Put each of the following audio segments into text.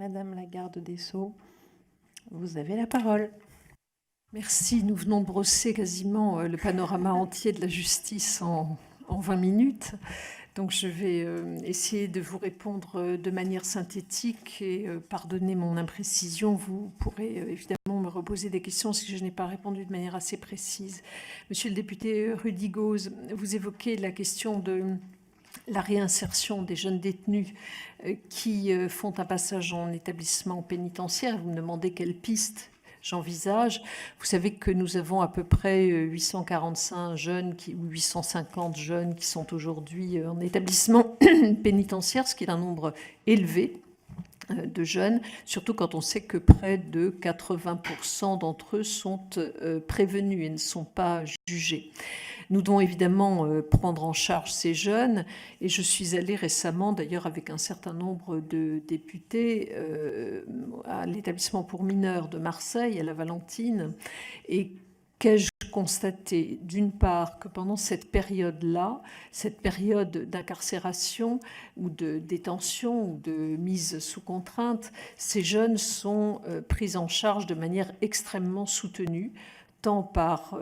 Madame la garde des Sceaux, vous avez la parole. Merci. Nous venons de brosser quasiment le panorama entier de la justice en 20 minutes. Donc je vais essayer de vous répondre de manière synthétique et pardonnez mon imprécision. Vous pourrez évidemment me reposer des questions si je n'ai pas répondu de manière assez précise. Monsieur le député Rudy Gose, vous évoquez la question de la réinsertion des jeunes détenus qui font un passage en établissement pénitentiaire. Vous me demandez quelles pistes j'envisage. Vous savez que nous avons à peu près 845 jeunes ou 850 jeunes qui sont aujourd'hui en établissement pénitentiaire, ce qui est un nombre élevé de jeunes, surtout quand on sait que près de 80% d'entre eux sont prévenus et ne sont pas jugés. Nous devons évidemment prendre en charge ces jeunes et je suis allée récemment, d'ailleurs avec un certain nombre de députés, à l'établissement pour mineurs de Marseille, à la Valentine, et qu'ai-je constaté, d'une part, que pendant cette période-là, cette période d'incarcération ou de détention ou de mise sous contrainte, ces jeunes sont pris en charge de manière extrêmement soutenue, tant par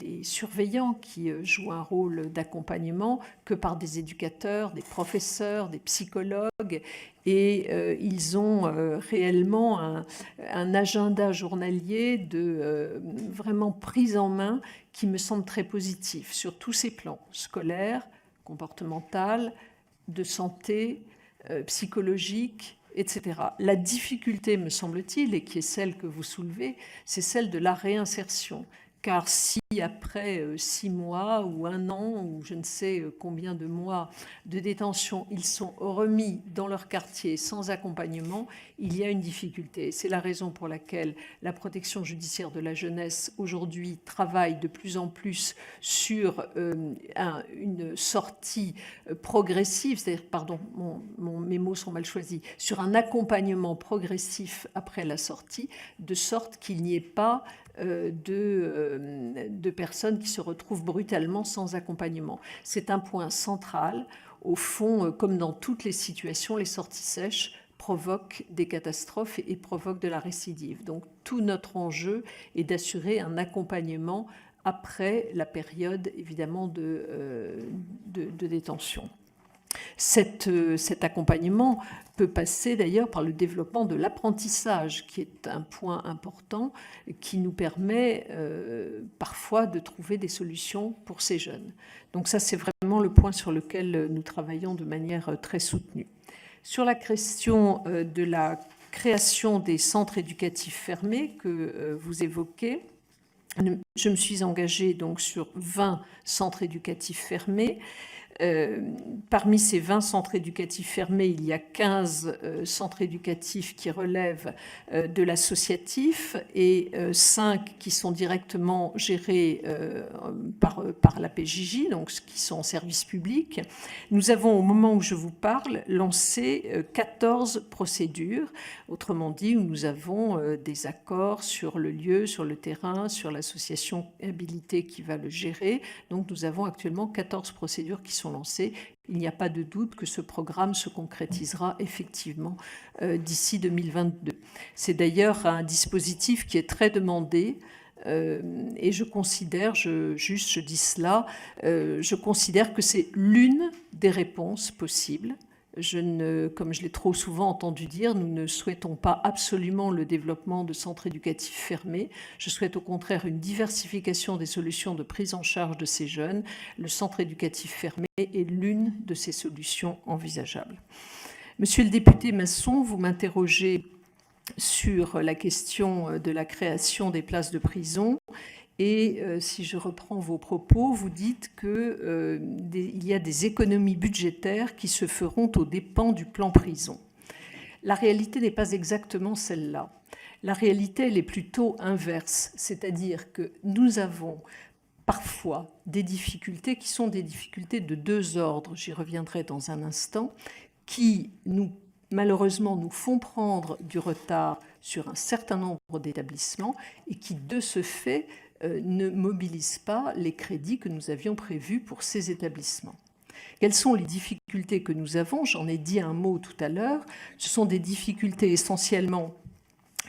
les surveillants qui jouent un rôle d'accompagnement que par des éducateurs, des professeurs, des psychologues. Et ils ont réellement un agenda journalier de vraiment prise en main qui me semble très positif sur tous ces plans, scolaire, comportemental, de santé, psychologique, etc. La difficulté, me semble-t-il, et qui est celle que vous soulevez, c'est celle de la réinsertion. Car si après 6 mois ou 1 an ou je ne sais combien de mois de détention, ils sont remis dans leur quartier sans accompagnement, il y a une difficulté. C'est la raison pour laquelle la protection judiciaire de la jeunesse aujourd'hui travaille de plus en plus sur une sortie progressive, c'est-à-dire, pardon, mes mots sont mal choisis, sur un accompagnement progressif après la sortie, de sorte qu'il n'y ait pas de personnes qui se retrouvent brutalement sans accompagnement. C'est un point central. Au fond, comme dans toutes les situations, les sorties sèches provoquent des catastrophes et provoquent de la récidive. Donc tout notre enjeu est d'assurer un accompagnement après la période, évidemment, de détention. Cet accompagnement peut passer d'ailleurs par le développement de l'apprentissage, qui est un point important, qui nous permet parfois de trouver des solutions pour ces jeunes. Donc ça, c'est vraiment le point sur lequel nous travaillons de manière très soutenue. Sur la question de la création des centres éducatifs fermés que vous évoquez, je me suis engagée donc sur 20 centres éducatifs fermés. Parmi ces 20 centres éducatifs fermés, il y a 15 centres éducatifs qui relèvent de l'associatif et 5 qui sont directement gérés par la PJJ, donc qui sont en service public. Nous avons, au moment où je vous parle, lancé 14 procédures, autrement dit, où nous avons des accords sur le lieu, sur le terrain, sur l'association habilitée qui va le gérer. Donc nous avons actuellement 14 procédures qui sont lancées. Il n'y a pas de doute que ce programme se concrétisera effectivement d'ici 2022. C'est d'ailleurs un dispositif qui est très demandé et je considère, je dis cela, je considère que c'est l'une des réponses possibles. Comme je l'ai trop souvent entendu dire, nous ne souhaitons pas absolument le développement de centres éducatifs fermés. Je souhaite au contraire une diversification des solutions de prise en charge de ces jeunes. Le centre éducatif fermé est l'une de ces solutions envisageables. Monsieur le député Masson, vous m'interrogez sur la question de la création des places de prison. Et si je reprends vos propos, vous dites qu'il y a des économies budgétaires qui se feront aux dépens du plan prison. La réalité n'est pas exactement celle-là. La réalité, elle est plutôt inverse, c'est-à-dire que nous avons parfois des difficultés qui sont des difficultés de 2 ordres, j'y reviendrai dans un instant, qui malheureusement nous font prendre du retard sur un certain nombre d'établissements et qui, de ce fait, ne mobilisent pas les crédits que nous avions prévus pour ces établissements. Quelles sont les difficultés que nous avons? J'en ai dit un mot tout à l'heure. Ce sont des difficultés essentiellement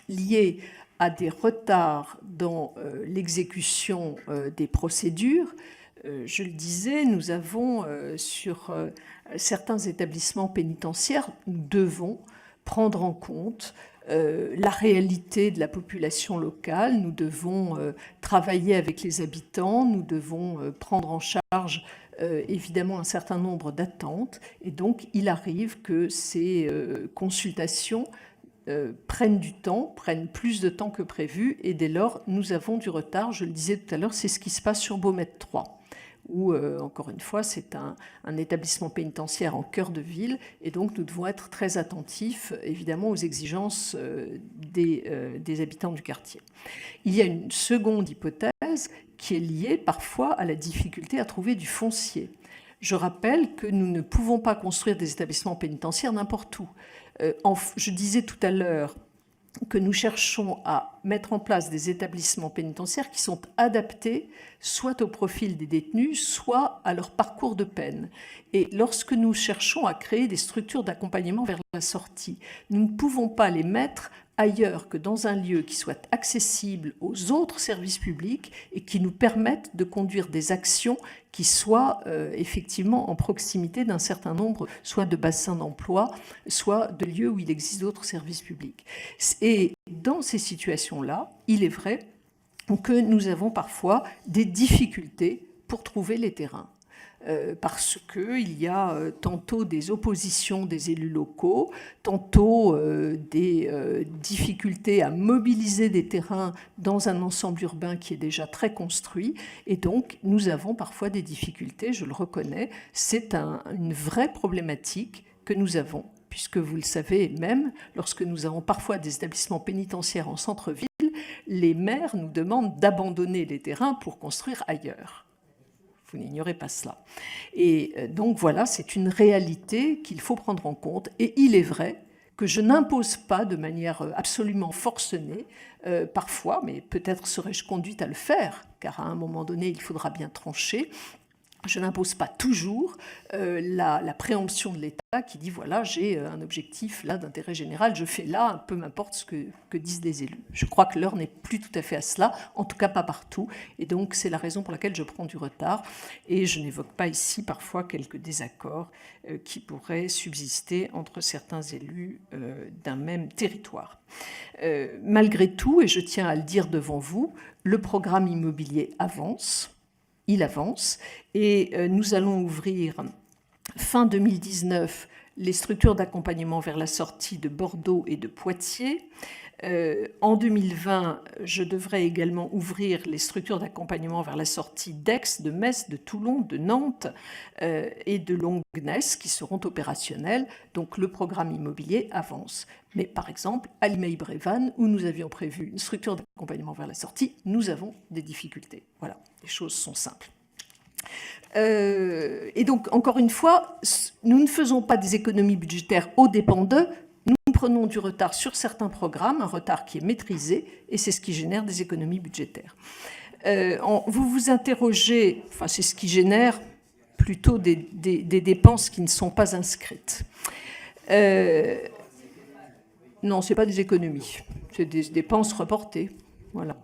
liées à des retards dans l'exécution des procédures. Je le disais, nous avons sur certains établissements pénitentiaires, nous devons prendre en compte la réalité de la population locale, nous devons travailler avec les habitants, nous devons prendre en charge évidemment un certain nombre d'attentes, et donc il arrive que ces consultations prennent du temps, prennent plus de temps que prévu, et dès lors nous avons du retard. Je le disais tout à l'heure, c'est ce qui se passe sur Baumette 3. Où, encore une fois, c'est un établissement pénitentiaire en cœur de ville, et donc nous devons être très attentifs, évidemment, aux exigences des habitants du quartier. Il y a une seconde hypothèse qui est liée parfois à la difficulté à trouver du foncier. Je rappelle que nous ne pouvons pas construire des établissements pénitentiaires n'importe où. Je disais tout à l'heure que nous cherchons à mettre en place des établissements pénitentiaires qui sont adaptés soit au profil des détenus, soit à leur parcours de peine. Et lorsque nous cherchons à créer des structures d'accompagnement vers la sortie, nous ne pouvons pas les mettre ailleurs que dans un lieu qui soit accessible aux autres services publics et qui nous permette de conduire des actions qui soient effectivement en proximité d'un certain nombre, soit de bassins d'emploi, soit de lieux où il existe d'autres services publics. Et dans ces situations-là, il est vrai que nous avons parfois des difficultés pour trouver les terrains. Parce qu'il y a tantôt des oppositions des élus locaux, tantôt des difficultés à mobiliser des terrains dans un ensemble urbain qui est déjà très construit, et donc nous avons parfois des difficultés, je le reconnais, c'est une vraie problématique que nous avons, puisque vous le savez même, lorsque nous avons parfois des établissements pénitentiaires en centre-ville, les maires nous demandent d'abandonner les terrains pour construire ailleurs. Vous n'ignorez pas cela. Et donc voilà, c'est une réalité qu'il faut prendre en compte. Et il est vrai que je n'impose pas de manière absolument forcenée, parfois, mais peut-être serais-je conduite à le faire, car à un moment donné, il faudra bien trancher. Je n'impose pas toujours la préemption de l'État qui dit voilà, j'ai un objectif là d'intérêt général, je fais là, peu m'importe ce que disent les élus. Je crois que l'heure n'est plus tout à fait à cela, en tout cas pas partout, et donc c'est la raison pour laquelle je prends du retard, et je n'évoque pas ici parfois quelques désaccords qui pourraient subsister entre certains élus d'un même territoire. Malgré tout, et je tiens à le dire devant vous, le programme immobilier avance. Il avance, et nous allons ouvrir fin 2019 les structures d'accompagnement vers la sortie de Bordeaux et de Poitiers. En 2020, je devrais également ouvrir les structures d'accompagnement vers la sortie d'Aix, de Metz, de Toulon, de Nantes et de Longnes qui seront opérationnelles. Donc le programme immobilier avance. Mais par exemple, à Limeil-Brévannes, où nous avions prévu une structure d'accompagnement vers la sortie, nous avons des difficultés. Voilà, les choses sont simples. Et donc, encore une fois, nous ne faisons pas des économies budgétaires aux dépens d'eux, nous prenons du retard sur certains programmes, un retard qui est maîtrisé, et c'est ce qui génère des économies budgétaires. Vous vous interrogez, enfin c'est ce qui génère plutôt des dépenses qui ne sont pas inscrites. Non, ce n'est pas des économies, c'est des dépenses reportées. Voilà.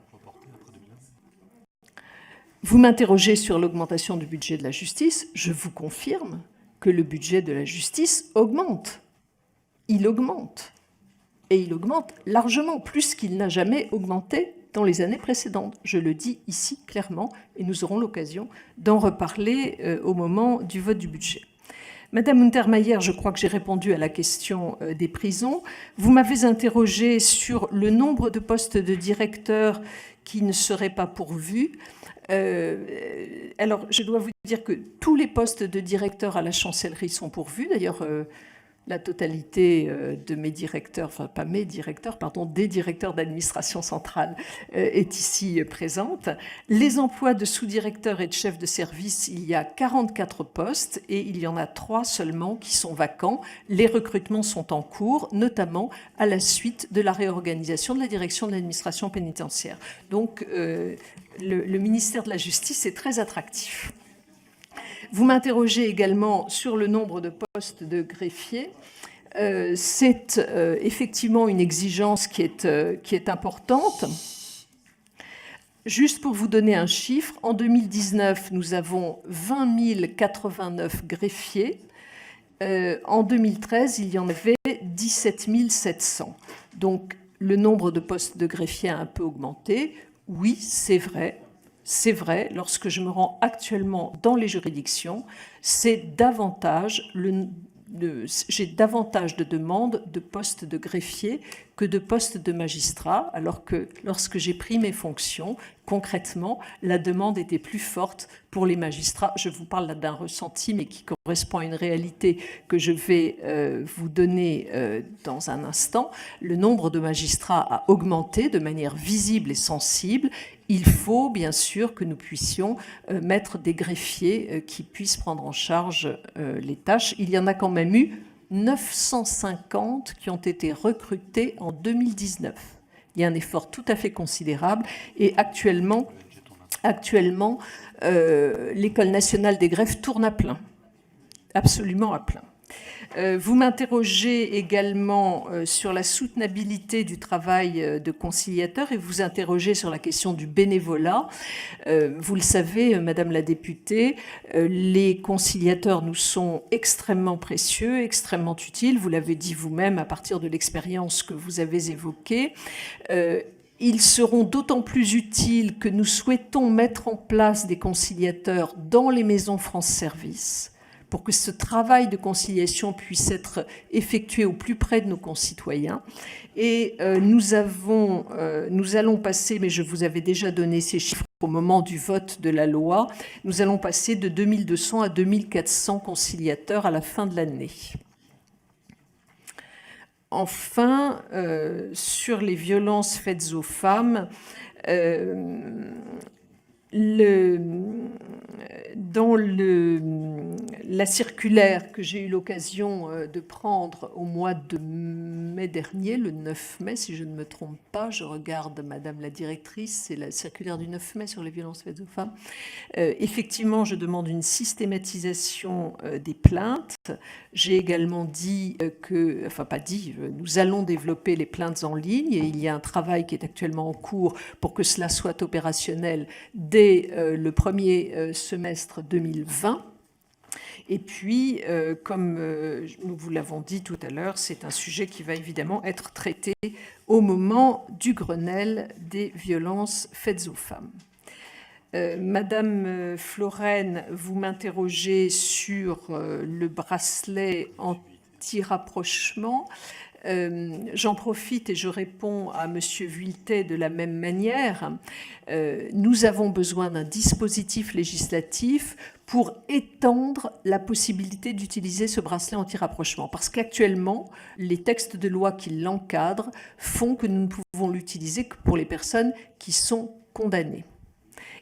Vous m'interrogez sur l'augmentation du budget de la justice. Je vous confirme que le budget de la justice augmente. Il augmente. Et il augmente largement, plus qu'il n'a jamais augmenté dans les années précédentes. Je le dis ici clairement, et nous aurons l'occasion d'en reparler au moment du vote du budget. Madame Untermaier, je crois que j'ai répondu à la question des prisons. Vous m'avez interrogé sur le nombre de postes de directeurs qui ne seraient pas pourvus. Alors, je dois vous dire que tous les postes de directeurs à la chancellerie sont pourvus. D'ailleurs, la totalité de mes directeurs, enfin pas mes directeurs, pardon, des directeurs d'administration centrale est ici présente. Les emplois de sous-directeurs et de chefs de service, il y a 44 postes et il y en a 3 seulement qui sont vacants. Les recrutements sont en cours, notamment à la suite de la réorganisation de la direction de l'administration pénitentiaire. Donc, le ministère de la Justice est très attractif. Vous m'interrogez également sur le nombre de postes de greffiers. C'est effectivement une exigence qui est importante. Juste pour vous donner un chiffre, en 2019, nous avons 20 089 greffiers. En 2013, il y en avait 17 700. Donc, le nombre de postes de greffiers a un peu augmenté. Oui, c'est vrai. C'est vrai, lorsque je me rends actuellement dans les juridictions, j'ai davantage de demandes de postes de greffier que de postes de magistrat, alors que lorsque j'ai pris mes fonctions, concrètement, la demande était plus forte pour les magistrats. Je vous parle là d'un ressenti, mais qui correspond à une réalité que je vais vous donner dans un instant. Le nombre de magistrats a augmenté de manière visible et sensible. Il faut bien sûr que nous puissions mettre des greffiers qui puissent prendre en charge les tâches. Il y en a quand même eu 950 qui ont été recrutés en 2019. Il y a un effort tout à fait considérable et actuellement l'École nationale des greffes tourne à plein, absolument à plein. Vous m'interrogez également sur la soutenabilité du travail de conciliateur et vous interrogez sur la question du bénévolat. Vous le savez, Madame la députée, les conciliateurs nous sont extrêmement précieux, extrêmement utiles. Vous l'avez dit vous-même à partir de l'expérience que vous avez évoquée. Ils seront d'autant plus utiles que nous souhaitons mettre en place des conciliateurs dans les maisons France Service, pour que ce travail de conciliation puisse être effectué au plus près de nos concitoyens. Et nous allons passer, mais je vous avais déjà donné ces chiffres au moment du vote de la loi, nous allons passer de 2200 à 2400 conciliateurs à la fin de l'année. Enfin, sur les violences faites aux femmes, dans la circulaire que j'ai eu l'occasion de prendre au mois de mai dernier, le 9 mai, si je ne me trompe pas, je regarde Madame la directrice, c'est la circulaire du 9 mai sur les violences faites aux femmes. Effectivement, je demande une systématisation des plaintes. J'ai également dit nous allons développer les plaintes en ligne et il y a un travail qui est actuellement en cours pour que cela soit opérationnel dès le premier semestre 2020. Et puis, comme nous vous l'avons dit tout à l'heure, c'est un sujet qui va évidemment être traité au moment du Grenelle des violences faites aux femmes. Madame Florennes, vous m'interrogez sur le bracelet anti-rapprochement. J'en profite et je réponds à Monsieur Vuilletet de la même manière. Nous avons besoin d'un dispositif législatif pour étendre la possibilité d'utiliser ce bracelet anti-rapprochement. Parce qu'actuellement, les textes de loi qui l'encadrent font que nous ne pouvons l'utiliser que pour les personnes qui sont condamnées.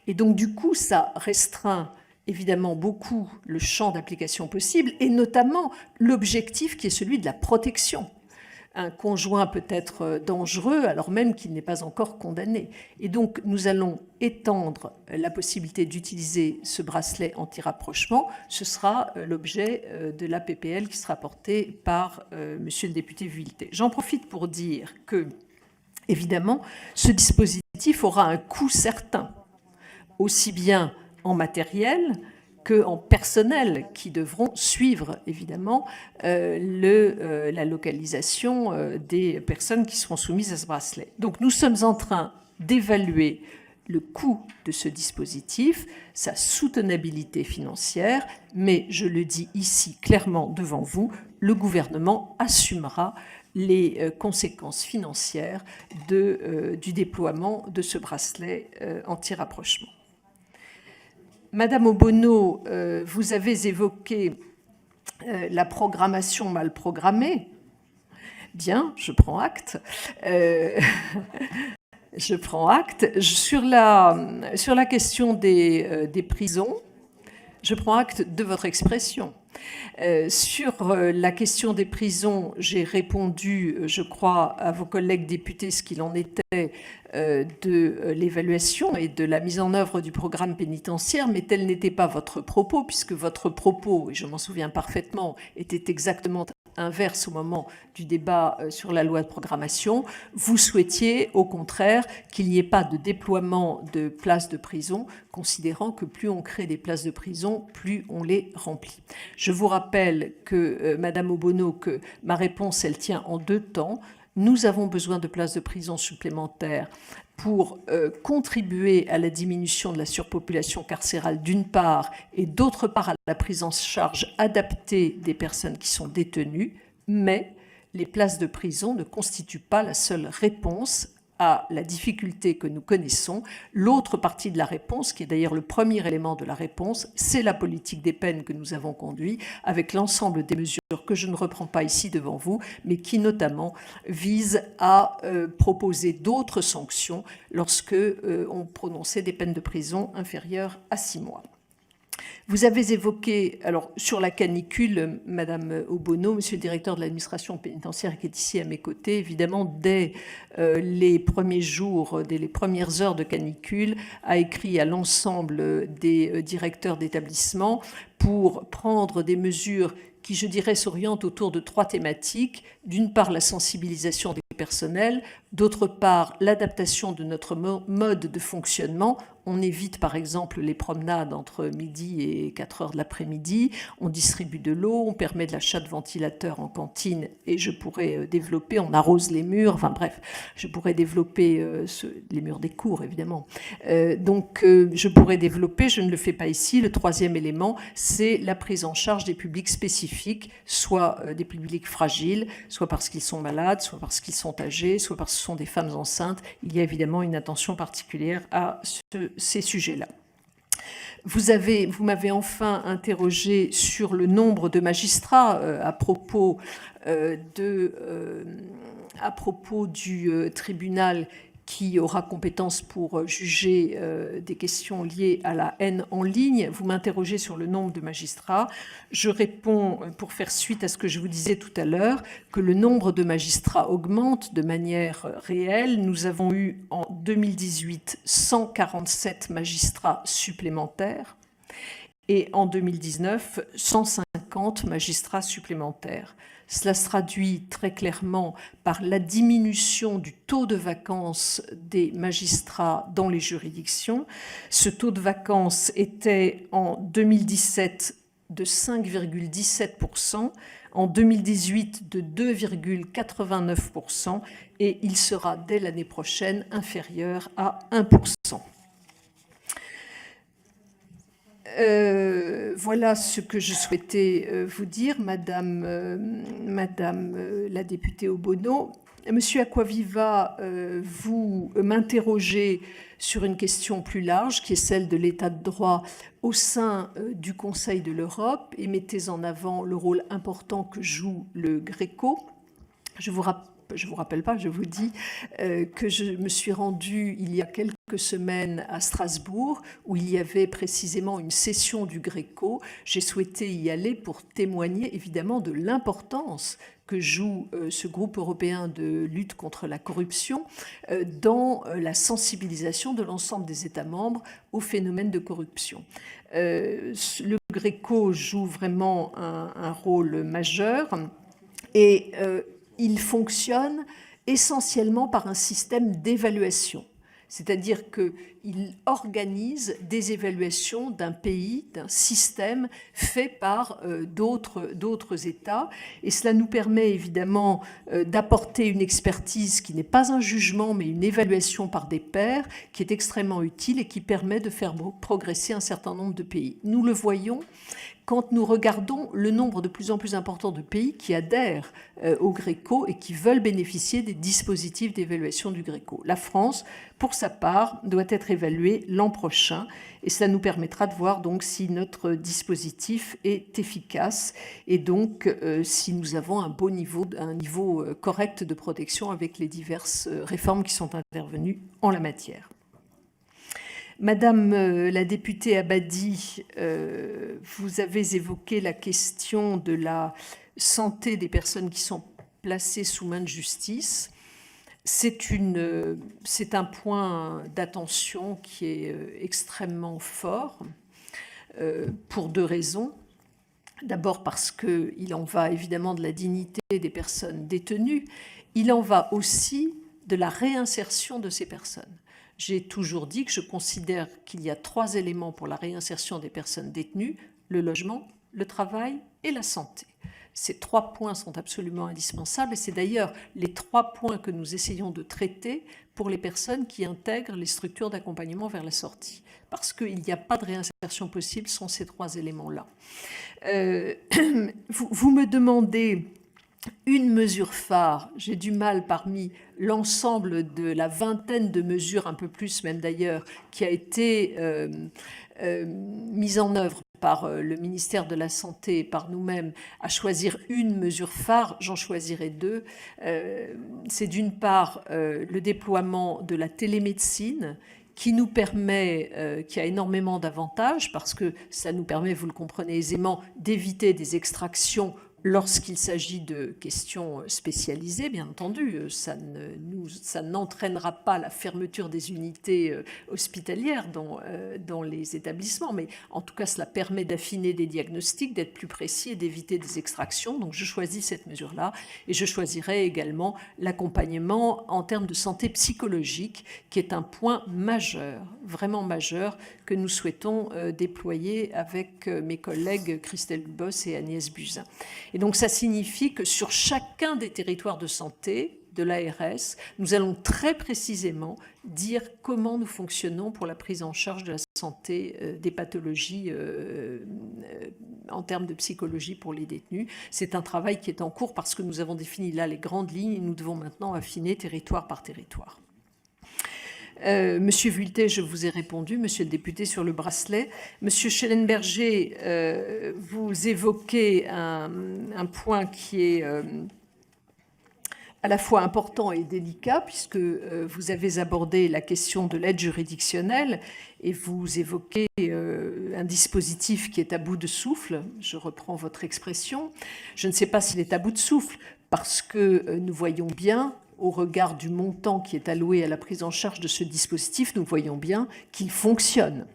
Et donc, du coup, ça restreint évidemment beaucoup le champ d'application possible, et notamment l'objectif qui est celui de la protection. Un conjoint peut être dangereux alors même qu'il n'est pas encore condamné. Et donc, nous allons étendre la possibilité d'utiliser ce bracelet anti-rapprochement. Ce sera l'objet de la PPL qui sera portée par monsieur le député Vuilletet. J'en profite pour dire que, évidemment, ce dispositif aura un coût certain, aussi bien en matériel qu'en personnel, qui devront suivre, évidemment, la localisation des personnes qui seront soumises à ce bracelet. Donc, nous sommes en train d'évaluer le coût de ce dispositif, sa soutenabilité financière, mais je le dis ici clairement devant vous, le gouvernement assumera les conséquences financières du déploiement de ce bracelet anti-rapprochement. Madame Obono, vous avez évoqué la programmation mal programmée. Bien, je prends acte. Je prends acte. Sur la question des prisons, je prends acte de votre expression. Sur la question des prisons, j'ai répondu, je crois, à vos collègues députés ce qu'il en était de l'évaluation et de la mise en œuvre du programme pénitentiaire, mais tel n'était pas votre propos, puisque votre propos, et je m'en souviens parfaitement, était exactement inverse au moment du débat sur la loi de programmation. Vous souhaitiez, au contraire, qu'il n'y ait pas de déploiement de places de prison, considérant que plus on crée des places de prison, plus on les remplit. Je vous rappelle que, Madame Obono, que ma réponse, elle tient en 2 temps. Nous avons besoin de places de prison supplémentaires pour contribuer à la diminution de la surpopulation carcérale d'une part, et d'autre part à la prise en charge adaptée des personnes qui sont détenues, mais les places de prison ne constituent pas la seule réponse à la difficulté que nous connaissons. L'autre partie de la réponse, qui est d'ailleurs le premier élément de la réponse, c'est la politique des peines que nous avons conduite avec l'ensemble des mesures que je ne reprends pas ici devant vous, mais qui notamment visent à proposer d'autres sanctions lorsque on prononçait des peines de prison inférieures à 6 mois. Vous avez évoqué, alors sur la canicule, Madame Obono, Monsieur le directeur de l'administration pénitentiaire qui est ici à mes côtés, évidemment, dès les premiers jours, dès les premières heures de canicule, a écrit à l'ensemble des directeurs d'établissement pour prendre des mesures qui, je dirais, s'orientent autour de 3 thématiques. D'une part, la sensibilisation des personnels, d'autre part, l'adaptation de notre mode de fonctionnement. On évite par exemple les promenades entre midi et 4 heures de l'après-midi, on distribue de l'eau, on permet de l'achat de ventilateurs en cantine, et je pourrais développer, on arrose les murs, enfin bref, je pourrais développer les murs des cours évidemment. Je pourrais développer, je ne le fais pas ici. Le 3e élément, c'est la prise en charge des publics spécifiques, soit des publics fragiles, soit parce qu'ils sont malades, soit parce qu'ils sont âgés, soit parce que ce sont des femmes enceintes. Il y a évidemment une attention particulière à ces sujets-là. Vous m'avez enfin interrogé sur le nombre de magistrats à propos du tribunal qui aura compétence pour juger des questions liées à la haine en ligne. Vous m'interrogez sur le nombre de magistrats. Je réponds, pour faire suite à ce que je vous disais tout à l'heure, que le nombre de magistrats augmente de manière réelle. Nous avons eu en 2018 147 magistrats supplémentaires et en 2019 150 magistrats supplémentaires. Cela se traduit très clairement par la diminution du taux de vacance des magistrats dans les juridictions. Ce taux de vacance était en 2017 de 5,17%, en 2018 de 2,89%, et il sera dès l'année prochaine inférieur à 1%. Voilà ce que je souhaitais vous dire, Madame la députée Obono. Monsieur Acquaviva, vous m'interrogez sur une question plus large, qui est celle de l'état de droit au sein du Conseil de l'Europe, et mettez en avant le rôle important que joue le Greco. Je vous dis que je me suis rendue il y a quelques semaines à Strasbourg, où il y avait précisément une session du Greco. J'ai souhaité y aller pour témoigner évidemment de l'importance que joue ce groupe européen de lutte contre la corruption dans la sensibilisation de l'ensemble des États membres au phénomène de corruption. Le Greco joue vraiment un rôle majeur, et il fonctionne essentiellement par un système d'évaluation. C'est-à-dire qu'il organise des évaluations d'un pays, d'un système fait par d'autres États. Et cela nous permet évidemment d'apporter une expertise qui n'est pas un jugement, mais une évaluation par des pairs, qui est extrêmement utile et qui permet de faire progresser un certain nombre de pays. Nous le voyons quand nous regardons le nombre de plus en plus important de pays qui adhèrent au Greco et qui veulent bénéficier des dispositifs d'évaluation du Greco. La France, pour sa part, doit être évaluée l'an prochain, et cela nous permettra de voir donc si notre dispositif est efficace et donc si nous avons un niveau correct de protection avec les diverses réformes qui sont intervenues en la matière. Madame la députée Abadi, vous avez évoqué la question de la santé des personnes qui sont placées sous main de justice. C'est un point d'attention qui est extrêmement fort pour deux raisons. D'abord parce qu'il en va évidemment de la dignité des personnes détenues, il en va aussi de la réinsertion de ces personnes. J'ai toujours dit que je considère qu'il y a 3 éléments pour la réinsertion des personnes détenues: le logement, le travail et la santé. Ces 3 points sont absolument indispensables et c'est d'ailleurs les 3 points que nous essayons de traiter pour les personnes qui intègrent les structures d'accompagnement vers la sortie. Parce qu'il n'y a pas de réinsertion possible sans ces 3 éléments-là. Vous me demandez une mesure phare. J'ai du mal, parmi l'ensemble de la vingtaine de mesures, un peu plus même d'ailleurs, qui a été mise en œuvre par le ministère de la Santé et par nous-mêmes, à choisir une mesure phare. J'en choisirai 2. C'est d'une part le déploiement de la télémédecine, qui nous permet, qui a énormément d'avantages, parce que ça nous permet, vous le comprenez aisément, d'éviter des extractions lorsqu'il s'agit de questions spécialisées, bien entendu. Ça n'entraînera pas la fermeture des unités hospitalières dans les établissements, mais en tout cas, cela permet d'affiner des diagnostics, d'être plus précis et d'éviter des extractions. Donc je choisis cette mesure-là, et je choisirai également l'accompagnement en termes de santé psychologique, qui est un point majeur, vraiment majeur, que nous souhaitons déployer avec mes collègues Christelle Boss et Agnès Buzyn. Et donc ça signifie que sur chacun des territoires de santé de l'ARS, nous allons très précisément dire comment nous fonctionnons pour la prise en charge de la santé des pathologies en termes de psychologie pour les détenus. C'est un travail qui est en cours parce que nous avons défini là les grandes lignes et nous devons maintenant affiner territoire par territoire. Monsieur Vuilletet, je vous ai répondu. Monsieur le député, sur le bracelet. Monsieur Schellenberger, vous évoquez un point qui est à la fois important et délicat, puisque vous avez abordé la question de l'aide juridictionnelle et vous évoquez un dispositif qui est à bout de souffle. Je reprends votre expression. Je ne sais pas s'il est à bout de souffle, parce que nous voyons bien, au regard du montant qui est alloué à la prise en charge de ce dispositif, nous voyons bien qu'il fonctionne.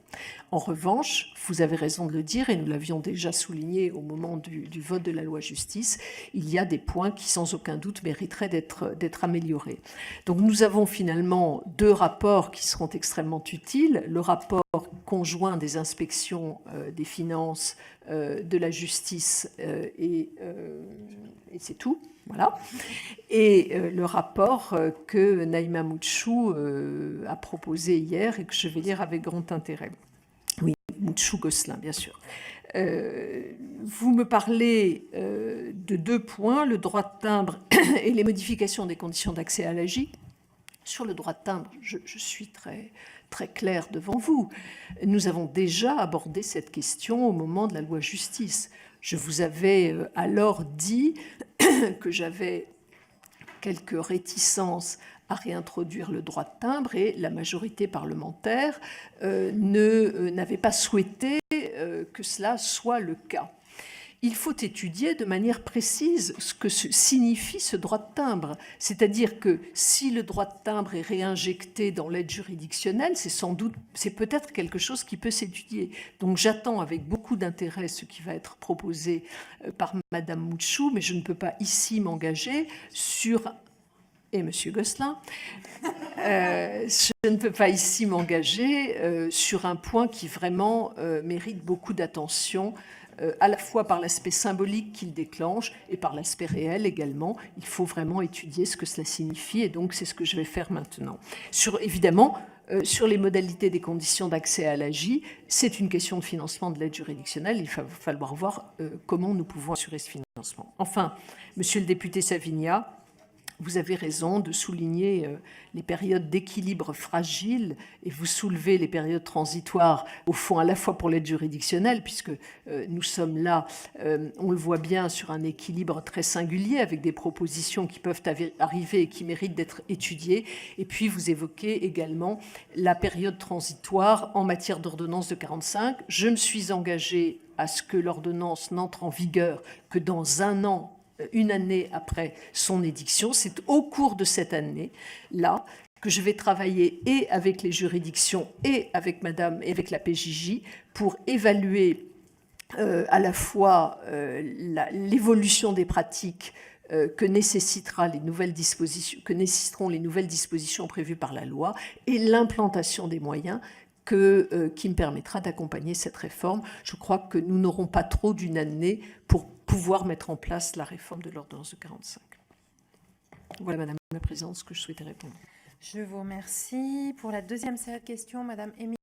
En revanche, vous avez raison de le dire, et nous l'avions déjà souligné au moment du vote de la loi justice, il y a des points qui, sans aucun doute, mériteraient d'être améliorés. Donc nous avons finalement 2 rapports qui seront extrêmement utiles. Le rapport conjoint des inspections des finances, de la justice et c'est tout. Voilà. Et le rapport que Naïma Moutchou a proposé hier et que je vais lire avec grand intérêt. Oui, Moutchou-Gosselin, bien sûr. Vous me parlez de 2 points, le droit de timbre et les modifications des conditions d'accès à l'AJ. Sur le droit de timbre, je suis très claire devant vous. Nous avons déjà abordé cette question au moment de la loi justice. Je vous avais alors dit que j'avais quelques réticences à réintroduire le droit de timbre et la majorité parlementaire n'avait pas souhaité que cela soit le cas. Il faut étudier de manière précise ce que signifie ce droit de timbre. C'est-à-dire que si le droit de timbre est réinjecté dans l'aide juridictionnelle, c'est peut-être quelque chose qui peut s'étudier. Donc j'attends avec beaucoup d'intérêt ce qui va être proposé par Madame Moutchou, mais je ne peux pas ici m'engager sur... Et Monsieur Gosselin, je ne peux pas ici m'engager sur un point qui vraiment mérite beaucoup d'attention, à la fois par l'aspect symbolique qu'il déclenche et par l'aspect réel également. Il faut vraiment étudier ce que cela signifie, et donc c'est ce que je vais faire maintenant. Évidemment, sur les modalités des conditions d'accès à l'AJ, c'est une question de financement de l'aide juridictionnelle. Il va falloir voir comment nous pouvons assurer ce financement. Enfin, Monsieur le député Savigna, vous avez raison de souligner les périodes d'équilibre fragiles et vous soulevez les périodes transitoires, au fond, à la fois pour l'aide juridictionnelle, puisque nous sommes là, on le voit bien, sur un équilibre très singulier avec des propositions qui peuvent arriver et qui méritent d'être étudiées. Et puis, vous évoquez également la période transitoire en matière d'ordonnance de 45. Je me suis engagée à ce que l'ordonnance n'entre en vigueur que dans un an, une année après son édiction. C'est au cours de cette année-là que je vais travailler et avec les juridictions et avec Madame et avec la PJJ pour évaluer à la fois l'évolution des pratiques que nécessiteront les nouvelles dispositions prévues par la loi et l'implantation des moyens qui me permettra d'accompagner cette réforme. Je crois que nous n'aurons pas trop d'une année pour pouvoir mettre en place la réforme de l'ordonnance de 45. Voilà, Madame la Présidente, ce que je souhaitais répondre. Je vous remercie. Pour la deuxième série de questions, Madame Émilie